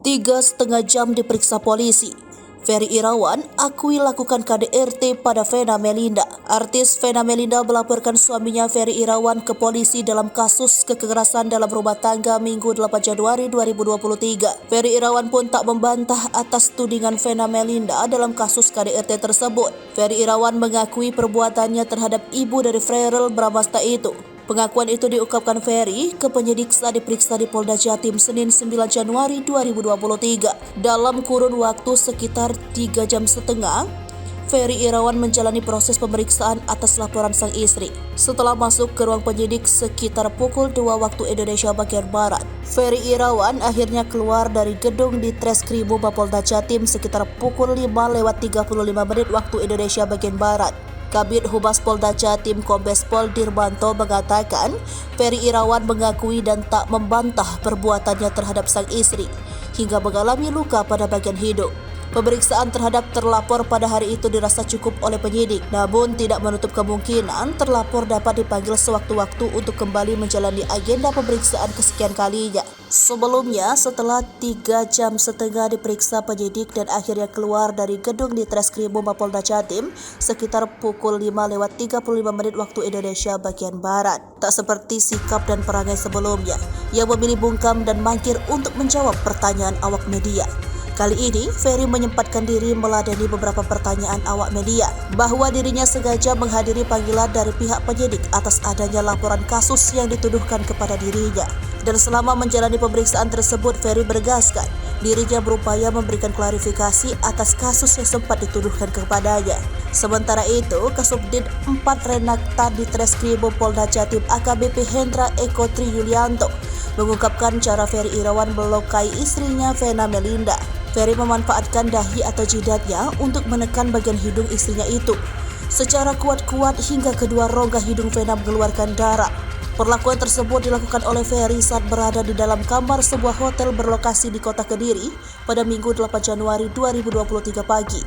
3,5 jam diperiksa polisi. Ferry Irawan akui lakukan KDRT pada Vena Melinda. Artis Vena Melinda melaporkan suaminya Ferry Irawan ke polisi dalam kasus kekerasan dalam rumah tangga Minggu 8 Januari 2023. Ferry Irawan pun tak membantah atas tudingan Vena Melinda dalam kasus KDRT tersebut. Ferry Irawan mengakui perbuatannya terhadap ibu dari Ferel Bramasta itu. Pengakuan itu diungkapkan Ferry ke penyidik saat diperiksa di Polda Jatim Senin 9 Januari 2023. Dalam kurun waktu sekitar 3,5 jam, Ferry Irawan menjalani proses pemeriksaan atas laporan sang istri. Setelah masuk ke ruang penyidik sekitar pukul 2 waktu Indonesia bagian Barat, Ferry Irawan akhirnya keluar dari gedung di Treskrimum Polda Jatim sekitar pukul 5:35 waktu Indonesia bagian Barat. Kabid Humas Polda Jatim Kombes Pol Dirmanto mengatakan Ferry Irawan mengakui dan tak membantah perbuatannya terhadap sang istri hingga mengalami luka pada bagian hidung. Pemeriksaan terhadap terlapor pada hari itu dirasa cukup oleh penyidik, namun tidak menutup kemungkinan terlapor dapat dipanggil sewaktu-waktu untuk kembali menjalani agenda pemeriksaan kesekian kalinya. Sebelumnya, setelah 3,5 jam diperiksa penyidik dan akhirnya keluar dari gedung di Treskrimum Polda Jatim sekitar pukul 5:35 waktu Indonesia bagian Barat. Tak seperti sikap dan perangai sebelumnya, yang memilih bungkam dan mangkir untuk menjawab pertanyaan awak media. Kali ini, Ferry menyempatkan diri meladeni beberapa pertanyaan awak media bahwa dirinya sengaja menghadiri panggilan dari pihak penyidik atas adanya laporan kasus yang dituduhkan kepada dirinya. Dan selama menjalani pemeriksaan tersebut, Ferry menegaskan dirinya berupaya memberikan klarifikasi atas kasus yang sempat dituduhkan kepadanya. Sementara itu, Kasubdit 4 Renakta di Treskrimum Polda Jatim AKBP Hendra Eko Tri Yulianto mengungkapkan cara Ferry Irawan melukai istrinya Vena Melinda. Ferry memanfaatkan dahi atau jidatnya untuk menekan bagian hidung istrinya itu secara kuat-kuat hingga kedua rongga hidung Vena mengeluarkan darah. Perlakuan tersebut dilakukan oleh Ferry saat berada di dalam kamar sebuah hotel berlokasi di Kota Kediri pada Minggu 8 Januari 2023 pagi.